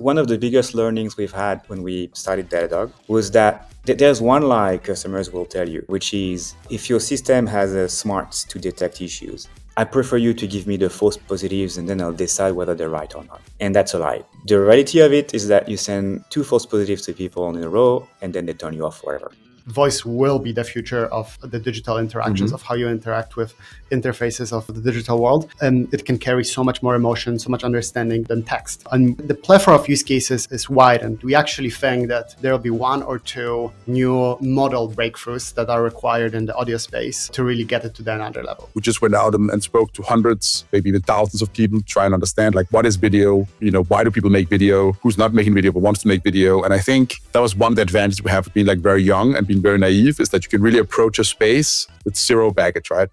one of the biggest learnings we've had when we started Datadog was that there's one lie customers will tell you, which is if your system has a smarts to detect issues, I prefer you to give me the false positives and then I'll decide whether they're right or not. And that's a lie. The reality of it is that you send 2 false positives to people in a row and then they turn you off forever. Voice will be the future of the digital interactions, of how you interact with interfaces of the digital world. And it can carry so much more emotion, so much understanding than text. And the plethora of use cases is wide. And we actually think that there will be 1 or 2 new model breakthroughs that are required in the audio space to really get it to another level. We just went out and spoke to hundreds, maybe even thousands of people, try and understand like what is video, why do people make video, who's not making video but wants to make video. And I think that was one of the advantages we have of being like very young and being very naive, is that you can really approach a space with 0 baggage, right?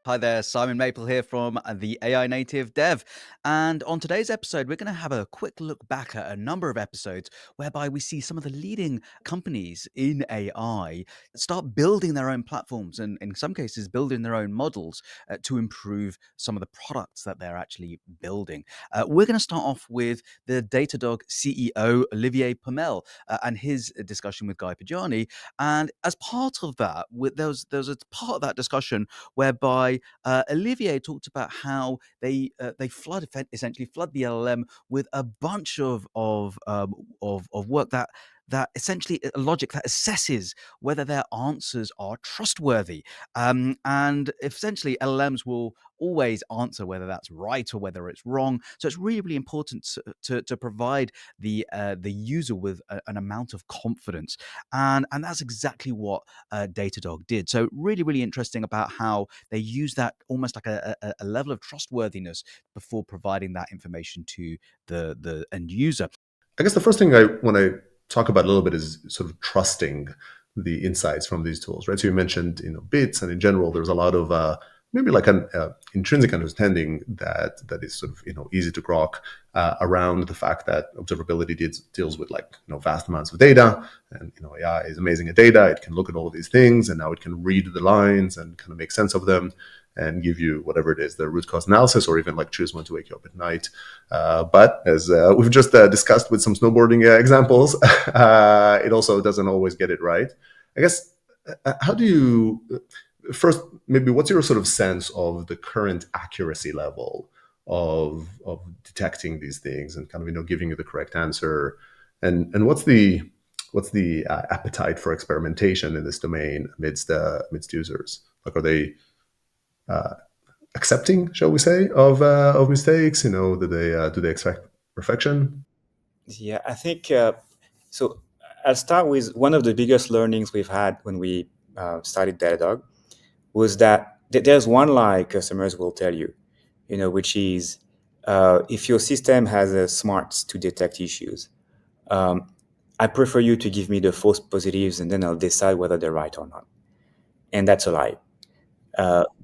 Hi there, Simon Maple here from the AI Native Dev. And on today's episode, we're going to have a quick look back at a number of episodes whereby we see some of the leading companies in AI start building their own platforms and in some cases building their own models to improve some of the products that they're actually building. We're going to start off with the Datadog CEO, Olivier Pomel, and his discussion with Guy Podjarny. And as part of that, there was a part of that discussion whereby Olivier talked about how they essentially flood the LLM with a bunch of work that essentially a logic that assesses whether their answers are trustworthy. And essentially LLMs will always answer whether that's right or whether it's wrong. So it's really, really important to provide the user with an amount of confidence. And that's exactly what Datadog did. So really, really interesting about how they use that almost like a level of trustworthiness before providing that information to the end user. I guess the first thing I want to talk about a little bit is sort of trusting the insights from these tools, right? So you mentioned, bits, and in general, there's a lot of maybe like an intrinsic understanding that is sort of easy to grok around the fact that observability deals with vast amounts of data, and AI is amazing at data. It can look at all of these things, and now it can read the lines and kind of make sense of them and give you whatever it is, the root cause analysis, or even choose when to wake you up at night. But as we've just discussed with some snowboarding examples, it also doesn't always get it right. I guess, how do you, first, maybe what's your sort of sense of the current accuracy level of detecting these things and kind of, giving you the correct answer? And what's the appetite for experimentation in this domain amidst users? Are they accepting, shall we say, of mistakes? Do they expect perfection? Yeah, I think so. I'll start with one of the biggest learnings we've had when we started Datadog was that there's one lie customers will tell you, which is if your system has a smarts to detect issues, I prefer you to give me the false positives and then I'll decide whether they're right or not. And that's a lie.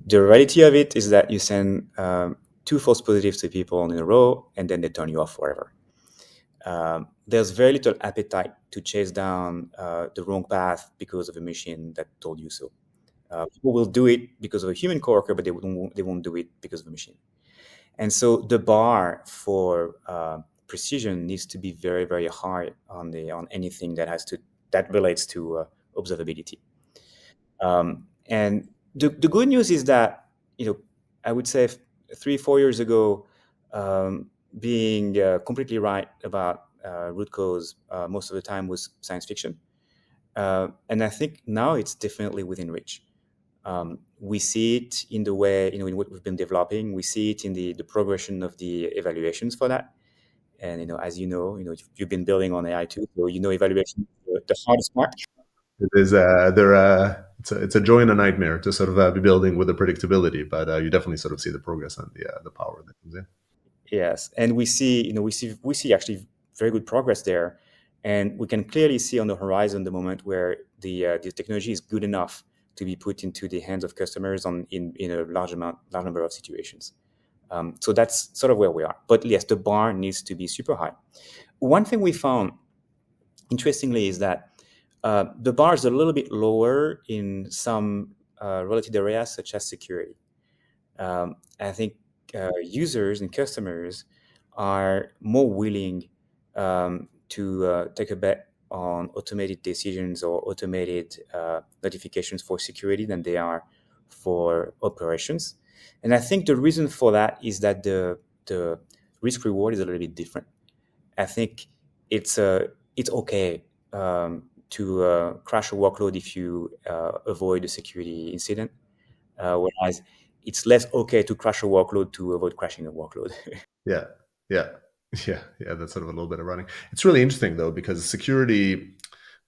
The reality of it is that you send 2 false positives to people in a row and then they turn you off forever. There's very little appetite to chase down the wrong path because of a machine that told you so. People will do it because of a human coworker, but they won't do it because of a machine. And so the bar for precision needs to be very, very high on anything that relates to observability. And the good news is that I would say 3-4 years ago, being completely right about root cause most of the time was science fiction, and I think now it's definitely within reach. We see it in the way in what we've been developing. We see it in the progression of the evaluations for that. And as you've been building on AI too, so evaluation is the hardest part. It is it's a joy and a nightmare to sort of be building with the predictability, but you definitely sort of see the progress and the power that comes in. Yes, and we see actually very good progress there, and we can clearly see on the horizon the moment where the technology is good enough to be put into the hands of customers in a large number of situations. So that's sort of where we are. But yes, the bar needs to be super high. One thing we found, interestingly, is that the bar is a little bit lower in some related areas such as security. I think users and customers are more willing to take a bet on automated decisions or automated notifications for security than they are for operations. And I think the reason for that is that the risk reward is a little bit different. I think it's okay to crash a workload if you avoid a security incident, whereas it's less okay to crash a workload to avoid crashing a workload. Yeah, yeah, yeah. That's sort of a little bit of running. It's really interesting though, because security.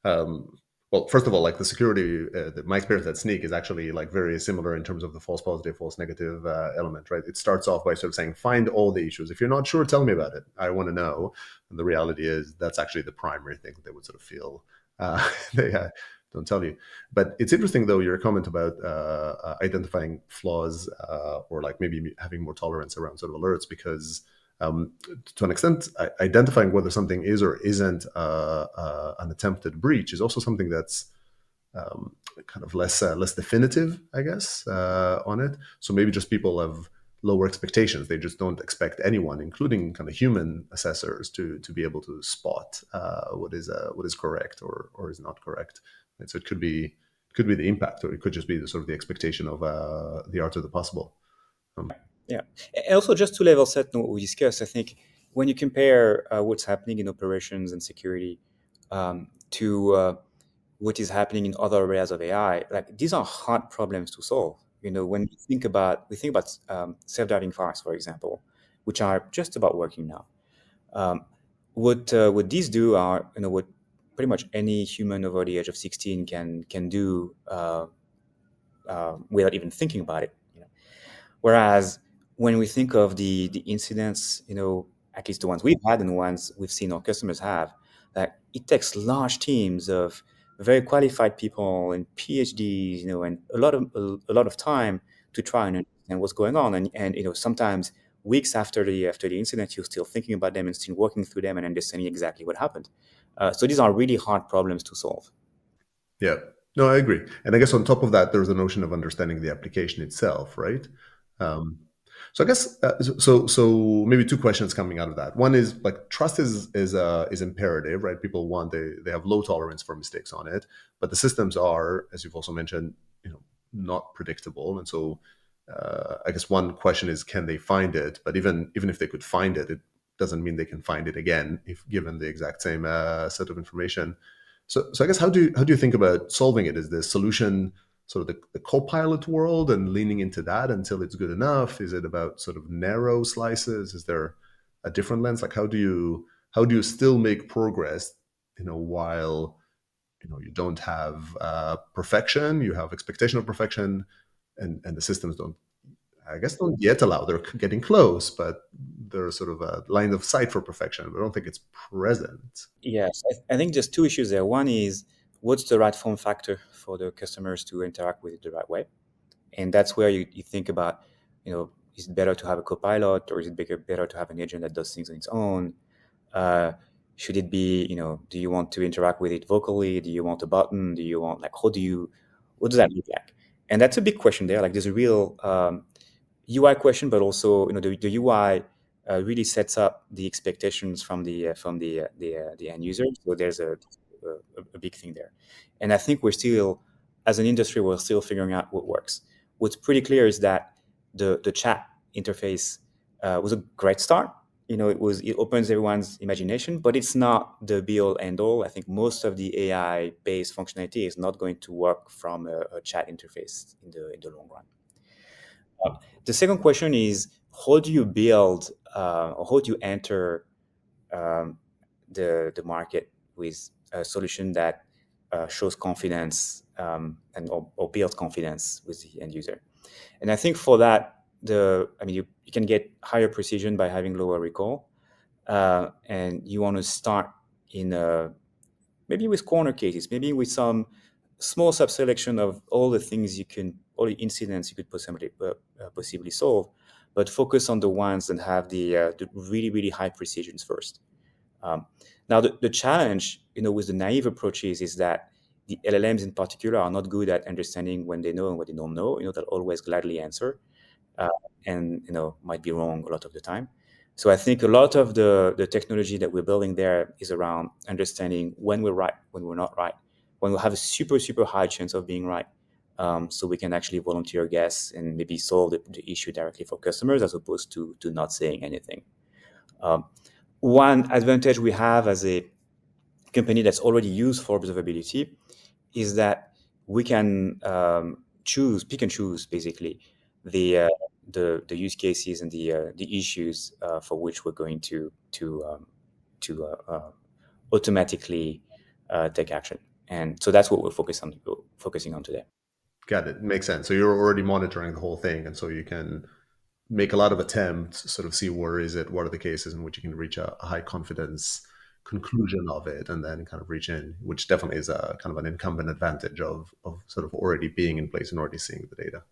Well, first of all, like the security, my experience at Sneak is actually like very similar in terms of the false positive, false negative element, right? It starts off by sort of saying, find all the issues. If you're not sure, tell me about it. I want to know. And the reality is that's actually the primary thing that they would sort of feel they don't tell you. But it's interesting though, your comment about identifying flaws or like maybe having more tolerance around sort of alerts, because to an extent, identifying whether something is or isn't an attempted breach is also something that's kind of less definitive, I guess, on it. So maybe just people have lower expectations. They just don't expect anyone, including kind of human assessors, to be able to spot what is correct or is not correct. And so it could be the impact, or it could just be the sort of the expectation of the art of the possible. Yeah. And also, just to level set what we discussed, I think when you compare what's happening in operations and security to what is happening in other areas of AI, like these are hard problems to solve. When we think about self-driving cars, for example, which are just about working now. What these do are, what pretty much any human over the age of 16 can do without even thinking about it. Whereas when we think of the incidents, at least the ones we've had and the ones we've seen our customers have, that it takes large teams of very qualified people and PhDs, and a lot of time to try and understand what's going on. And sometimes weeks after the incident, you're still thinking about them and still working through them and understanding exactly what happened. So these are really hard problems to solve. Yeah, no, I agree. And I guess on top of that, there's a notion of understanding the application itself, right? So I guess so maybe two questions coming out of that. One is like trust is imperative, right? People they have low tolerance for mistakes on it, but the systems are, as you've also mentioned, not predictable. And so I guess one question is, can they find it? But even if they could find it, it doesn't mean they can find it again if given the exact same set of information. So I guess how do you think about solving it? Is the solution sort of the co-pilot world and leaning into that until it's good enough? Is it about sort of narrow slices? Is there a different lens? Like how do you still make progress, while you don't have perfection, you have expectation of perfection, and the systems don't yet allow. They're getting close, but there's sort of a line of sight for perfection, but I don't think it's present. Yes, I think there's two issues there. One is, what's the right form factor for the customers to interact with it the right way? And that's where you think about, is it better to have a copilot, or is it better to have an agent that does things on its own? Should it be, do you want to interact with it vocally? Do you want a button? Do you want, like, what does that look like? And that's a big question there. Like, there's a real UI question, but also, the UI really sets up the expectations from the end user. So there's a big thing there. And I think as an industry, we're still figuring out what works. What's pretty clear is that the chat interface was a great start. It opens everyone's imagination, but it's not the be-all end-all. I think most of the AI-based functionality is not going to work from a chat interface in the long run. The second question is, how do you build or how do you enter the market with a solution that shows confidence or builds confidence with the end user? And I think for that, you can get higher precision by having lower recall, and you want to start in maybe with corner cases, maybe with some small subselection of all the incidents you could possibly solve, but focus on the ones that have the really, really high precisions first. Now, the challenge, with the naive approaches is that the LLMs in particular are not good at understanding when they know and what they don't know. They'll always gladly answer, and might be wrong a lot of the time. So I think a lot of the technology that we're building there is around understanding when we're right, when we're not right, when we have a super, super high chance of being right. So we can actually volunteer guess and maybe solve the issue directly for customers as opposed to not saying anything. One advantage we have as a company that's already used for observability is that we can pick and choose basically the use cases and the issues for which we're going to automatically take action. And so that's what we're focusing on today. Got it. Makes sense. So you're already monitoring the whole thing, and so you can make a lot of attempts, sort of see where is it, what are the cases in which you can reach a high confidence conclusion of it, and then kind of reach in, which definitely is a kind of an incumbent advantage of sort of already being in place and already seeing the data.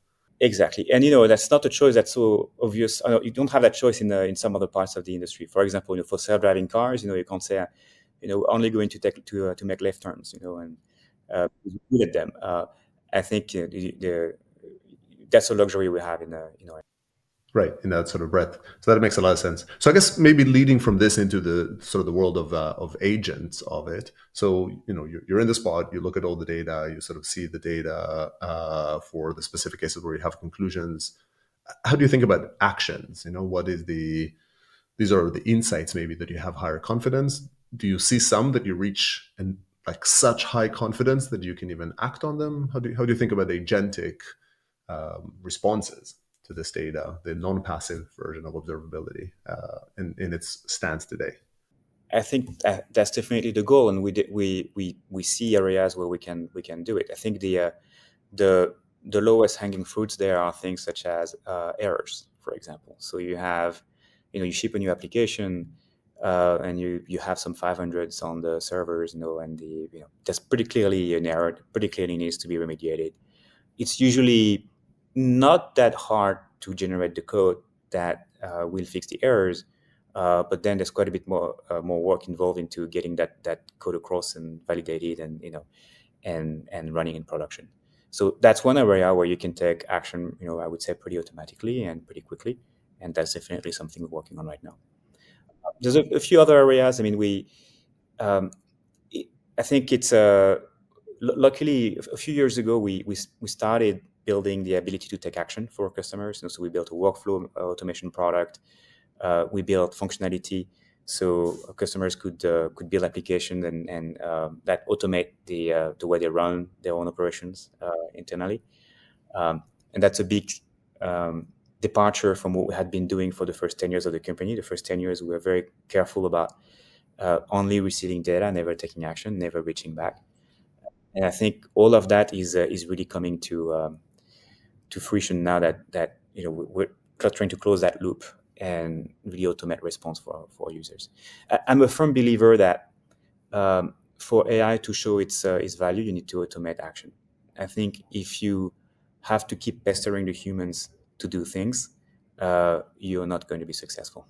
Exactly. And that's not a choice that's so obvious. You don't have that choice in some other parts of the industry. For example, for self-driving cars, you can't say, we're only going to make left turns, and good at them. I think that's a luxury we have in Right, in that sort of breadth. So that makes a lot of sense. So I guess maybe leading from this into the sort of the world of agents of it. So you're in the spot, you look at all the data, you sort of see the data for the specific cases where you have conclusions. How do you think about actions? What is these are the insights maybe that you have higher confidence. Do you see some that you reach and like such high confidence that you can even act on them? How do you think about agentic responses to this data, the non-passive version of observability in its stance today? I think that's definitely the goal, and we see areas where we can do it. I think the lowest hanging fruits there are things such as errors, for example. So you have, you ship a new application, and you have some 500s on the servers, and that's pretty clearly an error. Pretty clearly needs to be remediated. It's usually not that hard to generate the code that will fix the errors, but then there's quite a bit more work involved into getting that code across and validated and running in production. So that's one area where you can take action, I would say pretty automatically and pretty quickly, and that's definitely something we're working on right now. There's a few other areas. I mean, I think it's luckily a few years ago we started building the ability to take action for customers. So we built a workflow automation product. We built functionality so customers could build applications and that automate the way they run their own operations internally. And that's a big departure from what we had been doing for the first 10 years of the company. The first 10 years, we were very careful about only receiving data, never taking action, never reaching back. And I think all of that is really coming to fruition now that we're trying to close that loop and really automate response for users. I'm a firm believer that for AI to show its value, you need to automate action. I think if you have to keep pestering the humans to do things, you're not going to be successful.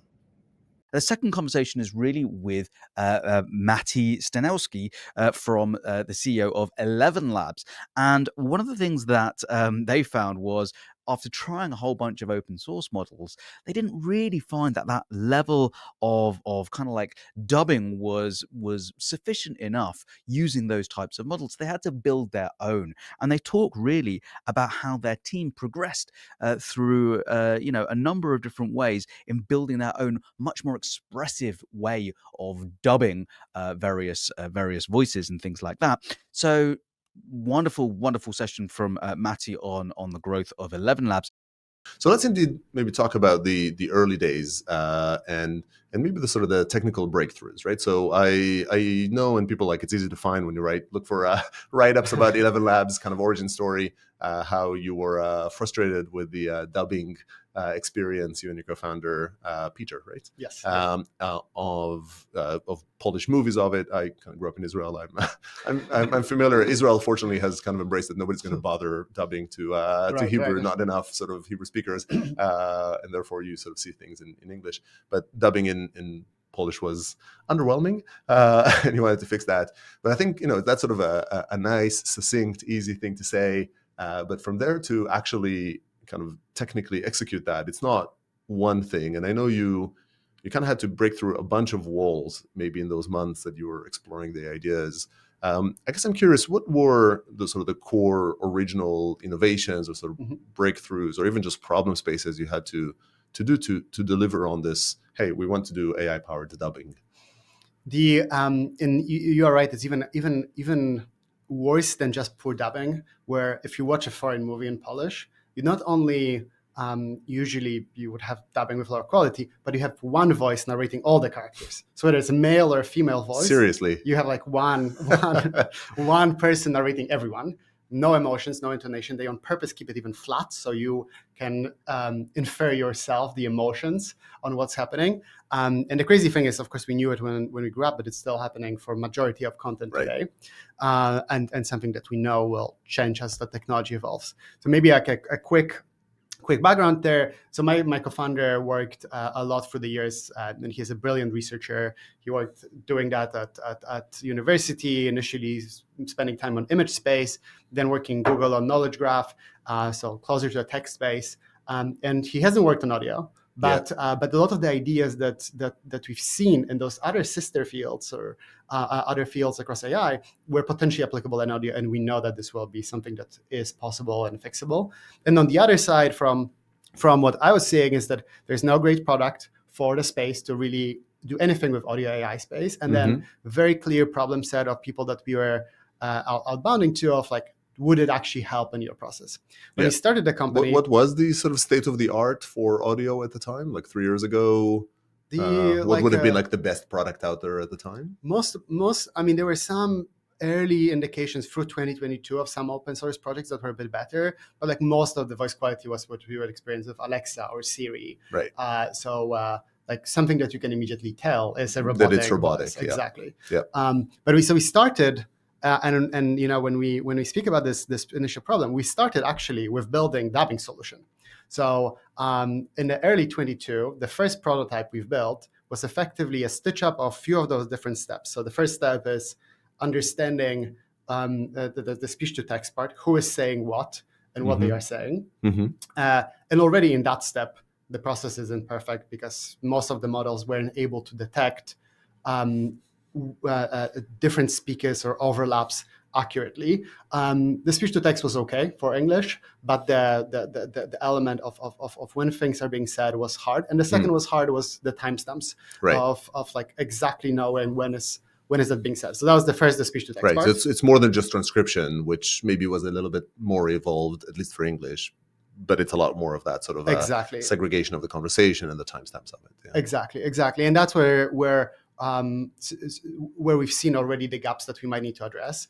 The second conversation is really with Matti Staniszewski from the CEO of ElevenLabs. And one of the things that they found was, after trying a whole bunch of open source models, they didn't really find that level of kind of like dubbing was sufficient enough using those types of models. They had to build their own. And they talk really about how their team progressed through a number of different ways in building their own much more expressive way of dubbing various voices and things like that. So wonderful session from Matti on the growth of ElevenLabs. So let's indeed maybe talk about the early days and maybe the sort of the technical breakthroughs, right? So I know, and people it's easy to find when you look for write-ups about ElevenLabs kind of origin story, how you were frustrated with the dubbing experience, you and your co-founder Peter, right? Yes. Of Polish movies of it. I kind of grew up in Israel. I'm familiar. Israel fortunately has kind of embraced that nobody's going to bother dubbing to Hebrew. Right. Not enough sort of Hebrew speakers, and therefore you sort of see things in English. But dubbing in Polish was underwhelming, and he wanted to fix that. But I think that's sort of a nice, succinct, easy thing to say. But from there to actually kind of technically execute that, it's not one thing. And I know you kind of had to break through a bunch of walls maybe in those months that you were exploring the ideas. I guess I'm curious, what were the sort of the core original innovations or sort of breakthroughs or even just problem spaces you had to do to deliver on this? Hey, we want to do AI powered dubbing. And you are right. It's even worse than just poor dubbing. Where if you watch a foreign movie in Polish, you not only usually you would have dubbing with lower quality, but you have one voice narrating all the characters. So whether it's a male or a female voice, seriously, you have like one person narrating everyone. No emotions, no intonation. They on purpose keep it even flat, so you can infer yourself the emotions on what's happening. And the crazy thing is, of course, we knew it when we grew up, but it's still happening for majority of content today, and something that we know will change as the technology evolves. So maybe like a quick background there. So my co-founder worked a lot through the years, and he's a brilliant researcher. He worked doing that at university, initially spending time on image space, then working Google on knowledge graph, so closer to a text space. And he hasn't worked on audio, but a lot of the ideas that we've seen in those other sister fields or other fields across AI were potentially applicable in audio, and we know that this will be something that is possible and fixable. And on the other side, from what I was saying, is that there's no great product for the space to really do anything with audio AI space, and then very clear problem set of people that we were outbounding to of like, would it actually help in your process? When we started the company, what was the sort of state of the art for audio at the time, like 3 years ago? What would have been like the best product out there at the time? Most. I mean, there were some early indications through 2022 of some open source projects that were a bit better, but like most of the voice quality was what we would experience with Alexa or Siri. Right. Like something that you can immediately tell is a robotic. That it's robotic. Voice. Exactly. Yeah. But we started. And when we speak about this initial problem, we started actually with building dubbing solution. So in the early 22, the first prototype we've built was effectively a stitch up of a few of those different steps. So the first step is understanding the speech to text part, who is saying what and what they are saying. And already in that step, the process isn't perfect because most of the models weren't able to detect different speakers or overlaps accurately. The speech to text was okay for English, but the element of when things are being said was hard. And the second was hard was the timestamps of like exactly knowing when is that being said. So that was the speech to text part. So it's more than just transcription, which maybe was a little bit more evolved, at least for English. But it's a lot more of that sort of segregation of the conversation and the timestamps of it. Yeah. Exactly. And that's where we've seen already the gaps that we might need to address.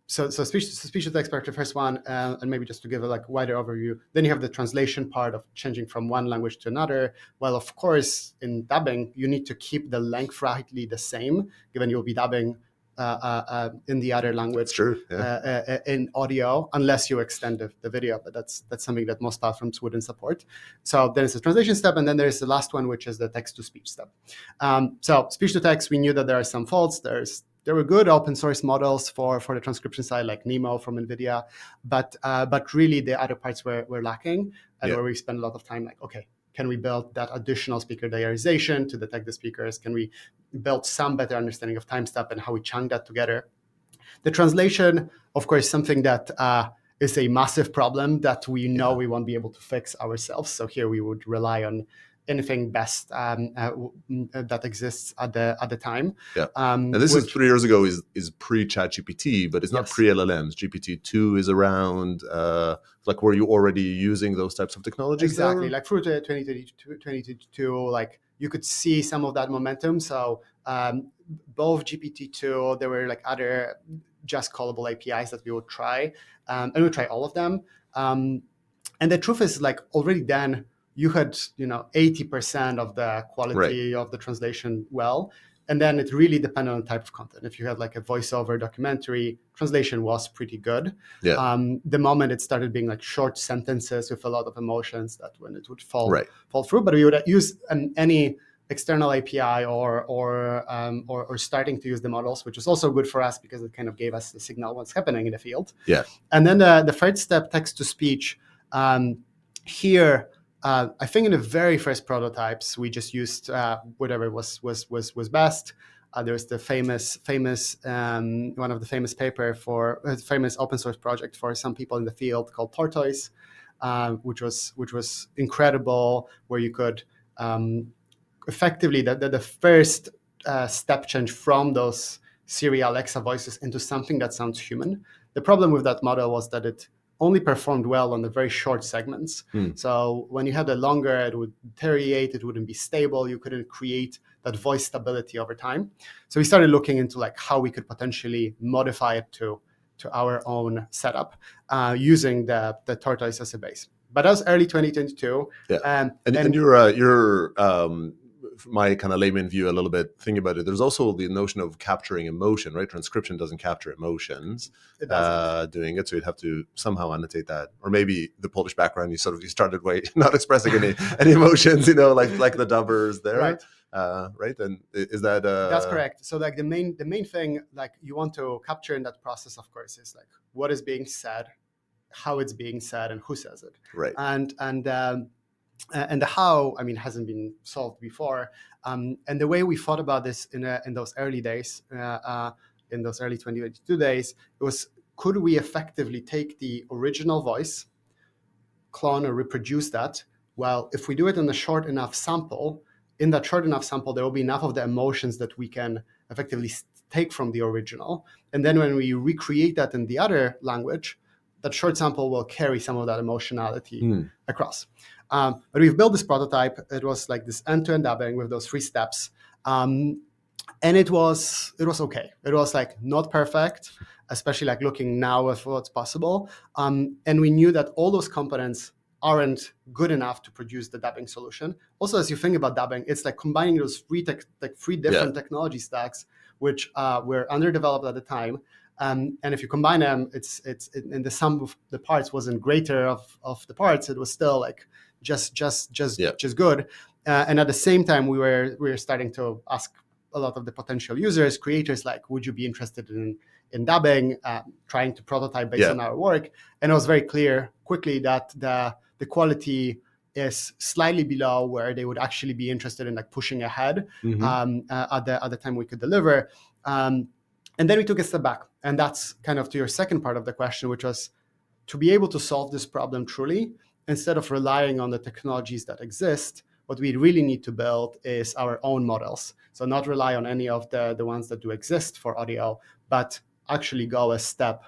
So speech to text part, the first one, and maybe just to give a like wider overview. Then you have the translation part of changing from one language to another. Well, of course, in dubbing, you need to keep the length roughly the same, given you'll be dubbing in the other language. That's true. Yeah. In audio, unless you extend the video, but that's something that most platforms wouldn't support. So there's the translation step, and then there's the last one, which is the text-to-speech step. So speech-to-text, we knew that there are some faults. There were good open source models for the transcription side, like Nemo from NVIDIA, but really the other parts were lacking, and where we spent a lot of time like, okay, can we build that additional speaker diarization to detect the speakers? Can we build some better understanding of timestamp and how we chunk that together? The translation, of course, something that is a massive problem that we know we won't be able to fix ourselves. So here we would rely on anything best that exists at the time. Yeah. And this is 3 years ago is pre-ChatGPT, but it's not pre-LLMs. GPT-2 is around. Like, were you already using those types of technologies? Exactly. There? Like through 2022, like you could see some of that momentum. So both GPT-2, there were like other just callable APIs that we would try, and we would try all of them. And the truth is, like already then, you had 80% of the quality of the translation and then it really depended on the type of content. If you had like a voiceover documentary, translation was pretty good. The moment it started being like short sentences with a lot of emotions, that when it would fall through. But we would use any external API or starting to use the models, which was also good for us because it kind of gave us the signal what's happening in the field. Yeah. And then the third step, text to speech. Here, I think in the very first prototypes, we just used whatever was best. There's the famous one of the famous paper for famous open source project for some people in the field called Tortoise, which was incredible, where you could effectively the first step change from those Siri, Alexa voices into something that sounds human. The problem with that model was that it only performed well on the very short segments. So when you had a longer, it would deteriorate, it wouldn't be stable, you couldn't create that voice stability over time. So we started looking into like how we could potentially modify it to our own setup using the Tortoise as a base. But that was early 2022. Yeah. And you're my kind of layman view a little bit, thinking about it, there's also the notion of capturing emotion, right? Transcription doesn't capture emotions. It doesn't. Doing it, so you'd have to somehow annotate that. Or maybe the Polish background, you started way not expressing any emotions, like the dubbers there. Right. Right. And is that that's correct. So like the main thing like you want to capture in that process, of course, is like what is being said, how it's being said, and who says it. Right. And the how, I mean, hasn't been solved before. And the way we thought about this in those early days, in those early 2022 days, it was, could we effectively take the original voice, clone or reproduce that? Well, if we do it in a short enough sample, in that short enough sample, there will be enough of the emotions that we can effectively take from the original. And then when we recreate that in the other language, that short sample will carry some of that emotionality across. But we've built this prototype. It was like this end-to-end dubbing with those 3 steps. And it was okay. It was like not perfect, especially like looking now at what's possible. And we knew that all those components aren't good enough to produce the dubbing solution. Also, as you think about dubbing, it's like combining those 3 different technology stacks, which were underdeveloped at the time. And if you combine them, it's and the sum of the parts wasn't greater of the parts. It was still like just good. And at the same time, we were starting to ask a lot of the potential users, creators, like, would you be interested in dubbing, trying to prototype based on our work? And it was very clear quickly that the quality is slightly below where they would actually be interested in like pushing ahead at the time we could deliver. And then we took a step back. And that's kind of to your second part of the question, which was to be able to solve this problem truly, instead of relying on the technologies that exist, what we really need to build is our own models. So not rely on any of the ones that do exist for audio, but actually go a step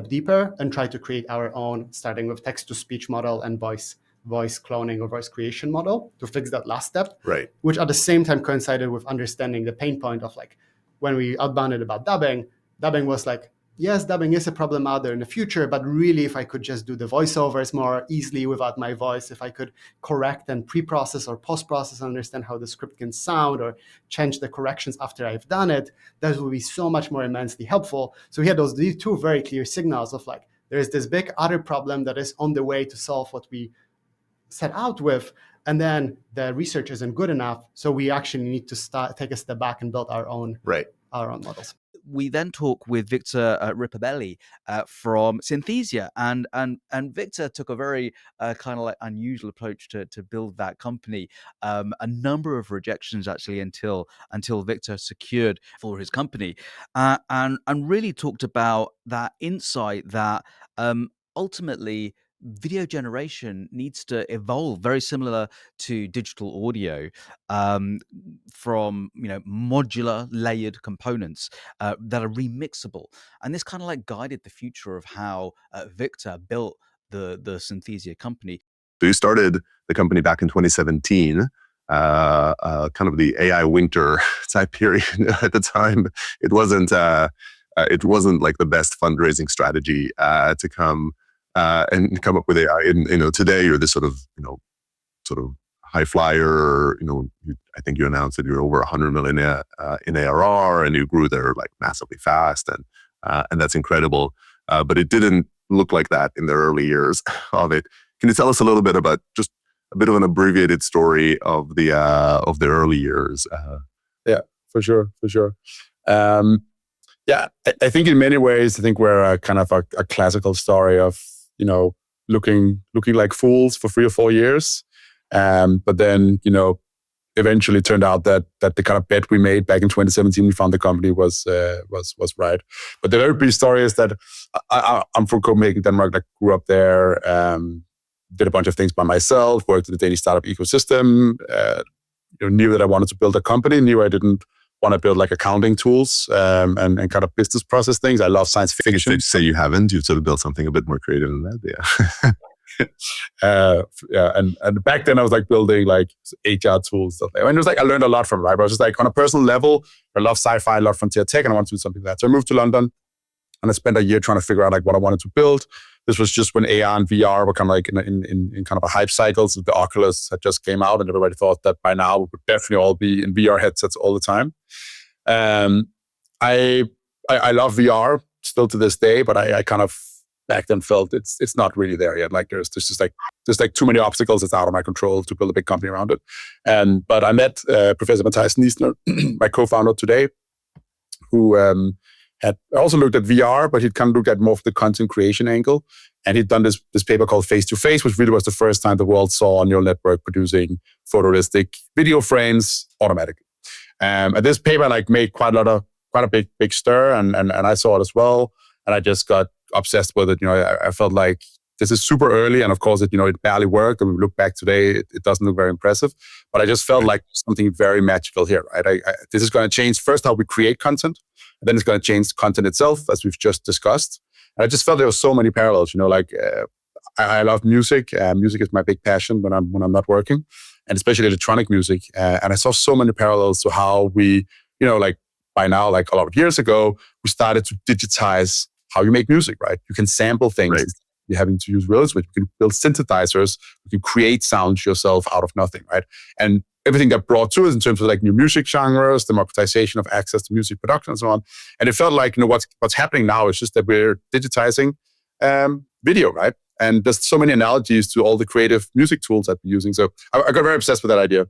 deeper and try to create our own, starting with text-to-speech model and voice cloning or voice creation model to fix that last step, right? Which at the same time coincided with understanding the pain point of like, when we outbounded about dubbing was like, yes, dubbing is a problem out there in the future, but really if I could just do the voiceovers more easily without my voice, if I could correct and pre-process or post-process and understand how the script can sound or change the corrections after I've done it, that would be so much more immensely helpful. So we had these 2 very clear signals of like, there's this big other problem that is on the way to solve what we set out with, and then the research isn't good enough. So we actually need to take a step back and build our own models. We then talk with Victor Riparbelli from Synthesia, and Victor took a very kind of like unusual approach to build that company. A number of rejections actually until Victor secured for his company, and really talked about that insight that ultimately video generation needs to evolve, very similar to digital audio, from modular layered components that are remixable. And this kind of like guided the future of how Victor built the Synthesia company. So you started the company back in 2017, kind of the AI winter type period. At the time, it wasn't like the best fundraising strategy to come and up with AI. And today you're this sort of high flyer. I think you announced that you're over 100 million in ARR, and you grew there like massively fast, and that's incredible. But it didn't look like that in the early years of it. Can you tell us a little bit about just a bit of an abbreviated story of the early years. Yeah, for sure. Yeah, I think in many ways, I think we're a kind of a classical story of, looking like fools for 3 or 4 years. But then, eventually turned out that the kind of bet we made back in 2017, we found the company was right. But the very brief story is that I'm from Copenhagen, Denmark. I grew up there, did a bunch of things by myself, worked in the Danish startup ecosystem, knew that I wanted to build a company, knew I didn't want to build like accounting tools and kind of business process things. I love science fiction. Did you say you haven't? You've sort of built something a bit more creative than that, and back then I was like building like HR tools, stuff like that. And it was like I learned a lot from it, right? But I was just like on a personal level, I love sci-fi, I love frontier tech, and I wanted to do something like that. So I moved to London and I spent a year trying to figure out like what I wanted to build. This was just when AR and VR were kind of like in kind of a hype cycle. So the Oculus had just came out and everybody thought that by now we would definitely all be in VR headsets all the time. I love VR still to this day, but I kind of back then felt it's not really there yet. Like there's just too many obstacles. It's out of my control to build a big company around it. But I met Professor Matthias Niesner, my co-founder today, who had also looked at VR, but he'd kind of looked at more of the content creation angle. And he'd done this paper called Face to Face, which really was the first time the world saw a neural network producing photorealistic video frames automatically. And this paper like made quite a big stir, and I saw it as well. And I just got obsessed with it. I felt like this is super early, and of course, it barely worked. And we look back today, it doesn't look very impressive. But I just felt like something very magical here. Right? This is going to change first how we create content, and then it's going to change content itself, as we've just discussed. And I just felt there were so many parallels. I love music. Music is my big passion when I'm not working, and especially electronic music. And I saw so many parallels to how we, by now, like a lot of years ago, we started to digitize how you make music, right? You can sample things. Right. You're having to use realism. You can build synthesizers. You can create sounds yourself out of nothing, right? And everything that brought to us in terms of like new music genres, democratization of access to music production and so on. And it felt like, what's happening now is just that we're digitizing video, right? And there's so many analogies to all the creative music tools that we're using. So I got very obsessed with that idea.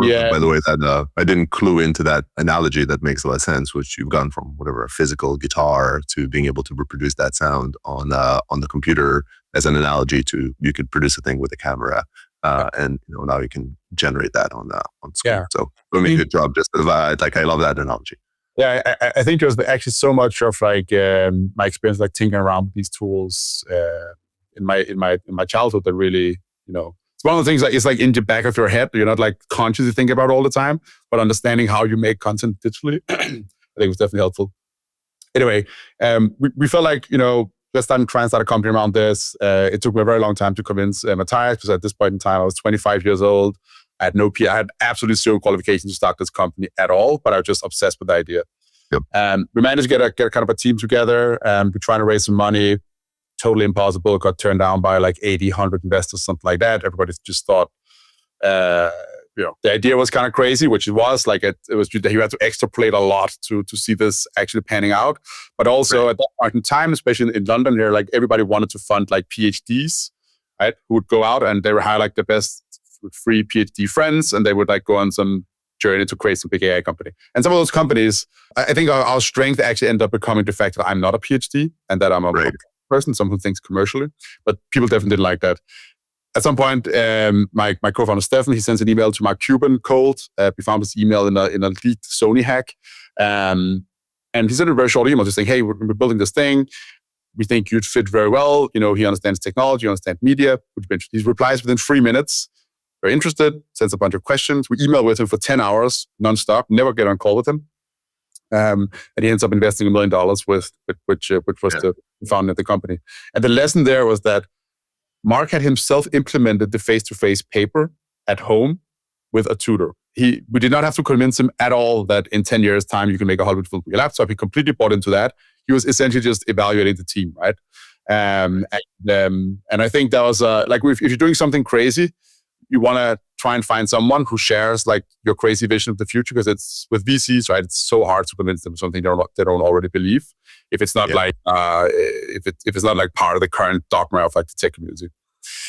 Yeah. By the way, that I didn't clue into that analogy. That makes a lot of sense, which you've gone from whatever a physical guitar to being able to reproduce that sound on the computer as an analogy to you could produce a thing with a camera, and now you can generate that on screen. Yeah. So doing a good job. Just I love that analogy. Yeah, I think there's actually so much of like my experience like tinkering around with these tools in my childhood that really it's one of the things that is like in the back of your head. You're not like consciously thinking about all the time, but understanding how you make content digitally, I think was definitely helpful. Anyway, we felt like, let's try and start a company around this. It took me a very long time to convince Matthias, because at this point in time, I was 25 years old. I had absolutely zero qualifications to start this company at all, but I was just obsessed with the idea. Yep. We managed to get a kind of a team together. We're trying to raise some money. Totally impossible. Got turned down by like 80, 100 investors, something like that. Everybody just thought, the idea was kind of crazy, which it was. Like it was, you had to extrapolate a lot to see this actually panning out. But also at that point in time, especially in London, here, like everybody wanted to fund like PhDs, right? Who would go out and they would hire like the best free PhD friends, and they would like go on some journey to create some big AI company. And some of those companies, I think our strength actually ended up becoming the fact that I'm not a PhD and that I'm a person, someone who thinks commercially, but people definitely didn't like that. At some point, my co-founder Stefan, he sends an email to Mark Cuban cold. We found this email in a leaked Sony hack, and he sent a very short email just saying, "Hey, we're building this thing. We think you'd fit very well. He understands technology, understands media. He replies within 3 minutes. Very interested. Sends a bunch of questions. We email with him for 10 hours nonstop. Never get on call with him. And he ends up investing $1 million which was the founder of the company. And the lesson there was that Mark had himself implemented the face-to-face paper at home with a tutor. We did not have to convince him at all that in 10 years' time you can make a Hollywood film with your laptop. He completely bought into that. He was essentially just evaluating the team, right? And I think that was like if you're doing something crazy, you want to try and find someone who shares like your crazy vision of the future, because it's with VCs, right? It's so hard to convince them something they don't already believe. If it's not like if it's not like part of the current dogma of like the tech community.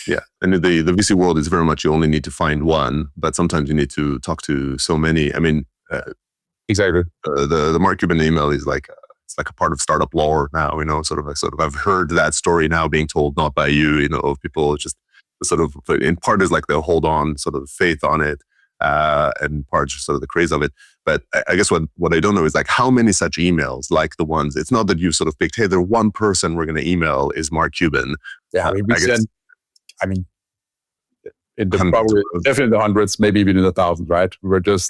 Yeah, and the VC world is very much you only need to find one, but sometimes you need to talk to so many. I mean, Exactly. The Mark Cuban email is like it's like a part of startup lore now. Sort of I've heard that story now being told not by you. Of people just sort of in part is like they'll hold on sort of faith on it, and part just sort of the craze of it. But I guess what I don't know is like how many such emails like the ones. It's not that you sort of picked, hey, there's one person we're going to email is Mark Cuban. Yeah, I mean, in the probably definitely in the hundreds, maybe even in the thousands, right? We were just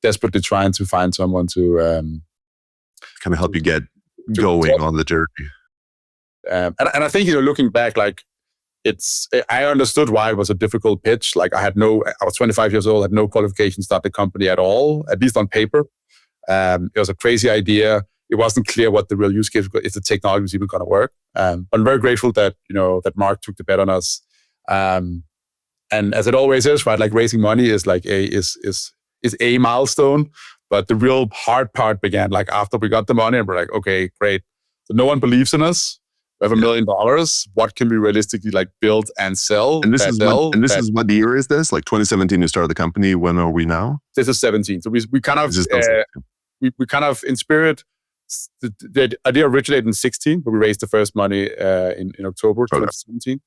desperately trying to find someone to kind of help you get going on the journey. And I think, looking back, like I understood why it was a difficult pitch. Like I was 25 years old, had no qualifications to start the company at all, at least on paper. It was a crazy idea. It wasn't clear what the real use case was, if the technology was even going to work. I'm very grateful that, that Mark took the bet on us. And as it always is, right? Like raising money is like is a milestone, but the real hard part began like after we got the money and we're like, okay, great. So no one believes in us. We have $1 million. What can we realistically like build and sell? And this is what year is this? Like 2017, you started the company. When are we now? This is 17. So we kind of we kind of in spirit. The idea originated in 16, but we raised the first money in October 2017.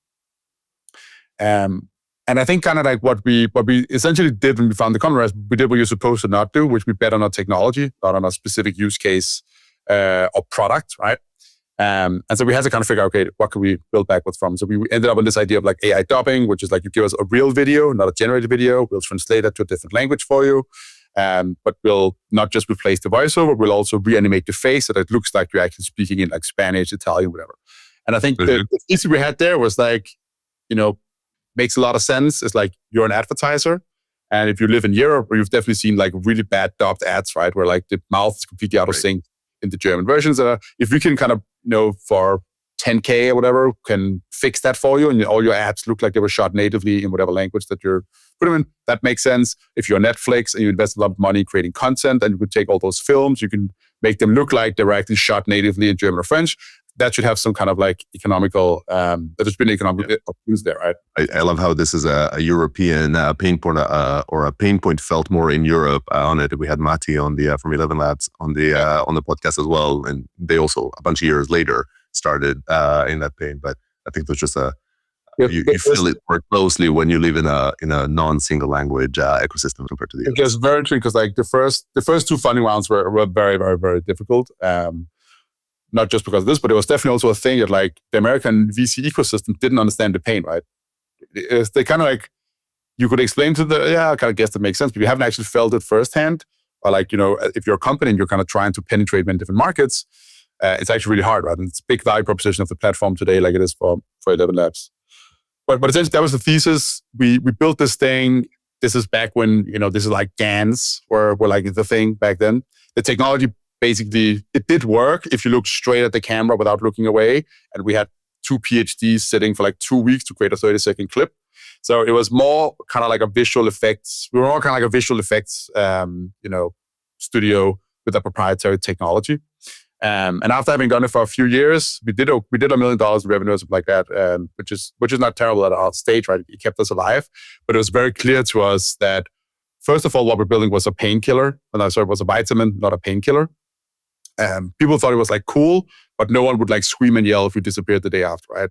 And I think kind of like what we essentially did when we found the company was we did what you're supposed to not do, which we bet on our technology, not on a specific use case or product, right? And so we had to kind of figure out, okay, what can we build backwards from? So we ended up with this idea of like AI dubbing, which is like you give us a real video, not a generated video. We'll translate it to a different language for you. But we'll not just replace the voiceover, we'll also reanimate the face so that it looks like you're actually speaking in like Spanish, Italian, whatever. And I think the issue we had there was like, makes a lot of sense. It's like you're an advertiser. And if you live in Europe, or you've definitely seen like really bad dubbed ads, right? Where like the mouth is completely out of sync in the German versions. If we can kind of, for 10K or whatever, can fix that for you and all your ads look like they were shot natively in whatever language that you're putting in, that makes sense. If you're Netflix and you invest a lot of money creating content and you could take all those films, you can make them look like they were actually shot natively in German or French. That should have some kind of like economical, there's been economic use there, right? I love how this is a European pain point or a pain point felt more in Europe on it. We had Matti on the from ElevenLabs on the podcast as well, and they also a bunch of years later started in that pain. But I think there's just you feel it more closely when you live in a non-single language ecosystem compared to the US. It was very interesting because like the first two funding rounds were very, very, very difficult. Not just because of this, but it was definitely also a thing that like the American VC ecosystem didn't understand the pain, right? They kind of like, you could explain to I kind of guess that makes sense, but you haven't actually felt it firsthand. Or like, if you're a company and you're kind of trying to penetrate many different markets, it's actually really hard, right? And it's a big value proposition of the platform today, like it is for ElevenLabs. But essentially that was the thesis. We built this thing. This is back when, this is like GANs were like the thing back then. The technology basically, it did work if you look straight at the camera without looking away. And we had 2 PhDs sitting for like 2 weeks to create a 30-second clip. So it was more kind of like a visual effects. We were all kind of like a visual effects, studio with a proprietary technology. And after having done it for a few years, we did $1 million in revenue or something like that, which is not terrible at our stage, right? It kept us alive. But it was very clear to us that, first of all, what we're building was a painkiller. It was a vitamin, not a painkiller. People thought it was like cool, but no one would like scream and yell if we disappeared the day after, right?